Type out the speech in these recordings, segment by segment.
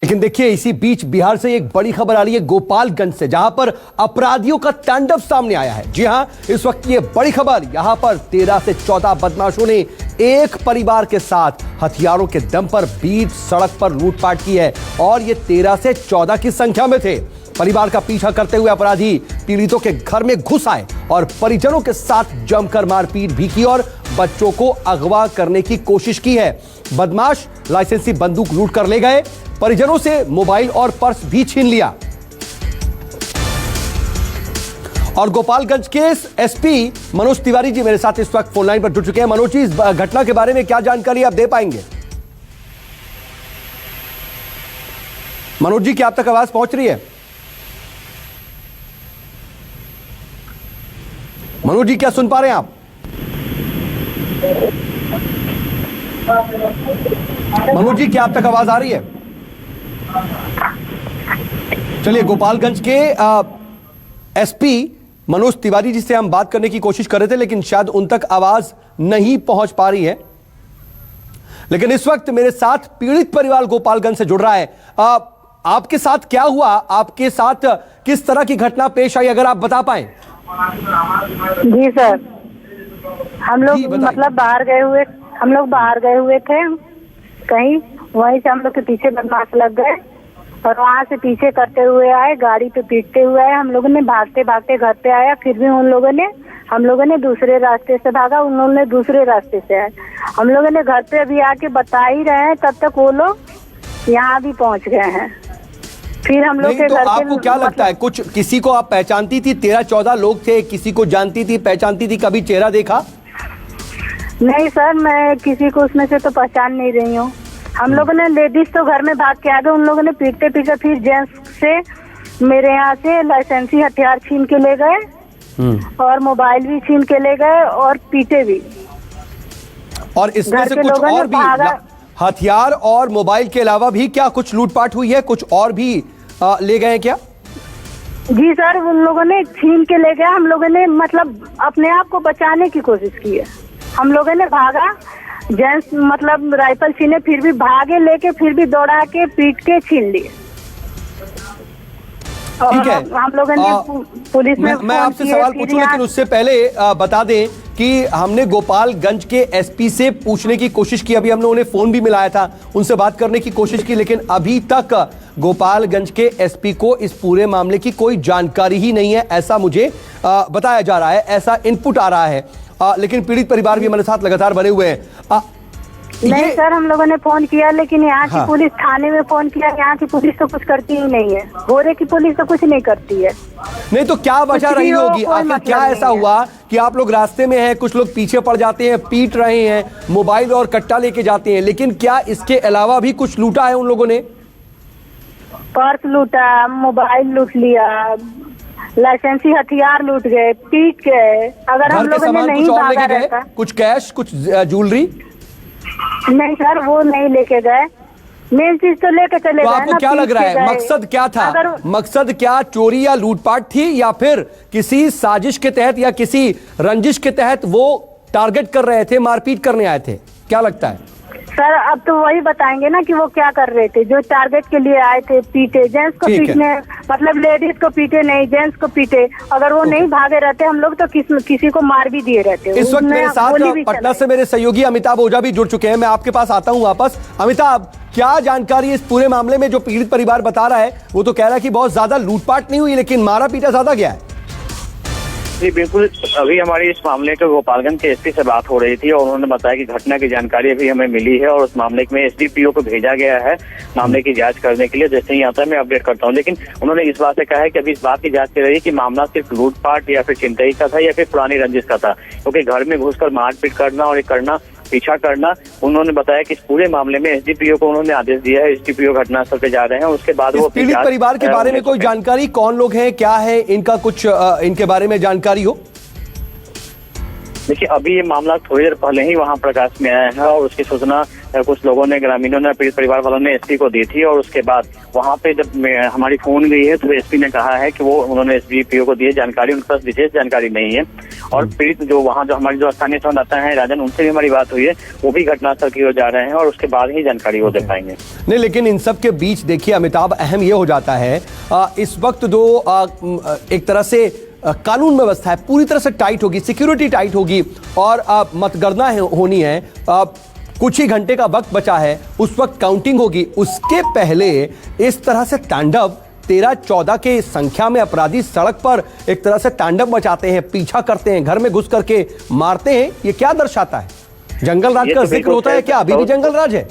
लेकिन देखिए इसी बीच बिहार से एक बड़ी खबर आ रही है गोपालगंज से, जहां पर अपराधियों का तांडव सामने आया है। जी हां, इस वक्त ये बड़ी खबर, यहां पर 13 से 14 बदमाशों ने एक परिवार के साथ हथियारों के दम पर बीच सड़क पर लूटपाट की है और ये 13 से 14 की संख्या में थे। परिवार का पीछा करते हुए अपराधी पीड़ितों के घर में घुस आए और परिजनों के साथ जमकर मारपीट भी की और बच्चों को अगवा करने की कोशिश की है। बदमाश लाइसेंसी बंदूक लूट कर ले गए, परिजनों से मोबाइल और पर्स भी छीन लिया। और गोपालगंज के एसपी मनोज तिवारी जी मेरे साथ इस वक्त फोन लाइन पर जुड़ चुके हैं। मनोज जी, इस घटना के बारे में क्या जानकारी आप दे पाएंगे? मनोज जी, क्या आप तक आवाज पहुंच रही है? मनोज जी, क्या सुन पा रहे हैं आप? मनोज जी, क्या आप तक आवाज आ रही है? चलिए, गोपालगंज के एसपी मनोज तिवारी जी से हम बात करने की कोशिश कर रहे थे, लेकिन शायद उन तक आवाज नहीं पहुंच पा रही है। लेकिन इस वक्त मेरे साथ पीड़ित परिवार गोपालगंज से जुड़ रहा है। आपके साथ क्या हुआ? आपके साथ किस तरह की घटना पेश आई, अगर आप बता पाए। जी सर, हम लोग मतलब बाहर गए हुए थे कहीं, वहीं से हम लोग के पीछे बदमाश लग गए और वहाँ से पीछे करते हुए आए, गाड़ी पे पीटते हुए आए। हम लोगों ने भागते भागते घर पे आया, फिर भी हम लोगों ने दूसरे रास्ते से भागा, उन लोगों ने दूसरे रास्ते से आए। हम लोगों ने घर पे अभी आके बता ही रहे हैं, तब तक वो लोग यहाँ भी पहुँच गए हैं। फिर हम लोग के तो घर आपको क्या लगता है, कुछ किसी को आप पहचानती थी? 13-14 लोग थे, किसी को जानती थी, पहचानती थी, कभी चेहरा देखा? नहीं सर, मैं किसी को उसमें से तो पहचान नहीं रही हूँ। हम लोगों ने लेडीज तो घर में भाग के आ गए, उन लोगों ने पीटते पीटते फिर जेंट्स से मेरे यहाँ से लाइसेंसी हथियार छीन के ले गए और मोबाइल भी छीन के ले गए और पीटे भी। और इसमें से कुछ और भी हथियार और मोबाइल के अलावा भी क्या कुछ लूटपाट हुई है? कुछ और भी ले गए क्या? जी सर, उन लोगों ने छीन के ले गया। हम लोगों ने मतलब अपने आप को बचाने की कोशिश की है। हम लोगों ने भागा, जेंट्स मतलब राइफल छीने, फिर भी भागे लेके, फिर भी दौड़ा के पीट के छीन लिए। ठीक है, हम लोगों ने पुलिस में मैं आपसे सवाल पूछूं, लेकिन उससे पहले बता दें कि हमने गोपालगंज के एसपी से पूछने की कोशिश की। अभी हम लोगों ने फोन भी मिलाया था, उनसे बात करने की कोशिश की, लेकिन अभी तक गोपालगंज के एसपी को इस पूरे मामले की कोई जानकारी ही नहीं है, ऐसा मुझे बताया जा रहा है, ऐसा इनपुट आ रहा है। लेकिन पीड़ित परिवार भी हमारे साथ लगातार बने हुए हैं। नहीं सर, हम लोगों ने फोन किया, लेकिन यहाँ की पुलिस, थाने में फोन किया, यहाँ की पुलिस तो कुछ करती ही नहीं है। गोरे की पुलिस तो कुछ नहीं करती है। नहीं तो क्या वजह रही होगी? आखिर क्या ऐसा हुआ कि आप लोग रास्ते में हैं, कुछ लोग पीछे पड़ जाते हैं, पीट रहे हैं, मोबाइल और कट्टा लेके जाते हैं, लेकिन क्या इसके अलावा भी कुछ लूटा है उन लोगों ने? पर्स लूटा, मोबाइल लूट लिया, लाइसेंसी हथियार लूट गए, पीट गए। अगर हम लोगों ने नहीं भागा रहता, कुछ कैश, कुछ ज्वेलरी? नहीं सर, वो नहीं लेके गए। मेन चीज तो लेके चले गए। तो आपको क्या लग रहा है, मकसद क्या था? मकसद क्या, चोरी या लूटपाट थी, या फिर किसी साजिश के तहत या किसी रंजिश के तहत वो टारगेट कर रहे थे, मारपीट करने आए थे? क्या लगता है सर? अब तो वही बताएंगे ना कि वो क्या कर रहे थे। जो टारगेट के लिए आए थे, पीटे, जेंट्स को पीटने, मतलब लेडीज को पीटे नहीं, जेंट्स को पीटे। अगर वो नहीं भागे रहते हम लोग तो किसी को मार भी दिए रहते। इस वक्त मेरे साथ पटना से मेरे सहयोगी अमिताभ ओझा भी जुड़ चुके हैं। मैं आपके पास आता हूं वापस। अमिताभ, क्या जानकारी इस पूरे मामले में? जो पीड़ित परिवार बता रहा है वो तो कह रहा है कि बहुत ज्यादा लूटपाट नहीं हुई, लेकिन मारा पीटा ज्यादा गया है। जी बिल्कुल, अभी हमारी इस मामले के गोपालगंज के एसपी से बात हो रही थी और उन्होंने बताया कि घटना की जानकारी अभी हमें मिली है और उस मामले में एसडीपीओ को भेजा गया है मामले की जांच करने के लिए। जैसे ही आता है मैं अपडेट करता हूं। लेकिन उन्होंने इस बात से कहा है कि अभी इस बात की जांच कर रही है कि मामला सिर्फ लूटपाट या फिर चिंतई का था या फिर पुरानी रंजिश का था, क्योंकि घर में घुसकर मारपीट करना और पीछा करना। उन्होंने बताया कि इस पूरे मामले में एसडीपीओ को उन्होंने आदेश दिया है, एसडीपीओ घटनास्थल पे जा रहे हैं। उसके बाद वो पीड़ित परिवार के बारे में कोई जानकारी, कौन लोग हैं, क्या है इनका, कुछ इनके बारे में जानकारी हो? देखिए, अभी ये मामला थोड़ी देर पहले ही वहां प्रकाश में आया है और उसकी सूचना कुछ लोगों ने, ग्रामीणों ने, पीड़ित परिवार वालों ने एसपी को दी थी और उसके बाद वहां पे जब हमारी फोन गई है तो एसपी ने कहा है कि वो उन्होंने एसडीपीओ को दी जानकारी, उनके पास विशेष जानकारी नहीं है। और पीड़ित जो वहाँ जो हमारी जो स्थानीय संवाददाता है राजन, उनसे भी हमारी बात हुई है, वो भी घटनास्थल की ओर जा रहे हैं और उसके बाद ही जानकारी वो दे पाएंगे। नहीं, लेकिन इन सब के बीच देखिए अमिताभ, अहम ये हो जाता है इस वक्त जो एक तरह से कानून व्यवस्था है पूरी तरह से टाइट होगी, सिक्योरिटी टाइट होगी और मतगणना होनी है, कुछ ही घंटे का वक्त बचा है, उस वक्त काउंटिंग होगी। उसके पहले इस तरह से तांडव 13-14 के संख्या में अपराधी सड़क पर एक तरह से तांडव मचाते हैं, पीछा करते हैं, घर में घुस करके मारते हैं, ये क्या दर्शाता है? जंगल राज का जिक्र होता है क्या? अभी भी जंगल राज है?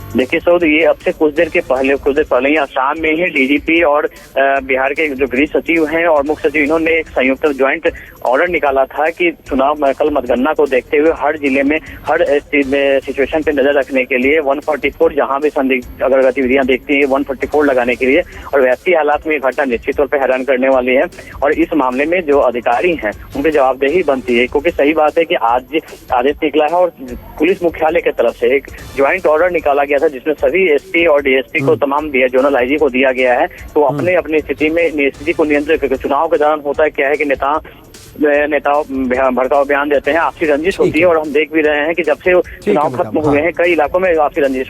देखिए सऊद, ये अब से कुछ देर पहले ही आसाम में ही डीजीपी और बिहार के जो गृह सचिव हैं और मुख्य सचिव, इन्होंने एक संयुक्त ज्वाइंट ऑर्डर निकाला था कि चुनाव कल मतगणना को देखते हुए हर जिले में हर सिचुएशन पे नजर रखने के लिए 144 जहां भी संदिग्ध अगर गतिविधियां देखती है 144 लगाने के लिए। और वैसी हालात में ये घटना निश्चित तौर पर हैरान करने वाली है और इस मामले में जो अधिकारी हैं उनकी जवाबदेही बनती है, क्योंकि सही बात है कि आज आदेश निकला है और पुलिस मुख्यालय की तरफ से एक ज्वाइंट ऑर्डर निकाला गया था जिसमें सभी एसपी और डीएसपी को तमाम जोनल आईजी को दिया गया है। तो अपने अपनी स्थिति में स्थिति को नियंत्रित करके, चुनाव के दौरान होता है क्या है कि नेताओं भड़काऊ बयान देते हैं, आपसी रंजिश होती है और हम देख भी रहे हैं कि जब से चुनाव खत्म हुए हैं कई इलाकों में आपसी रंजिश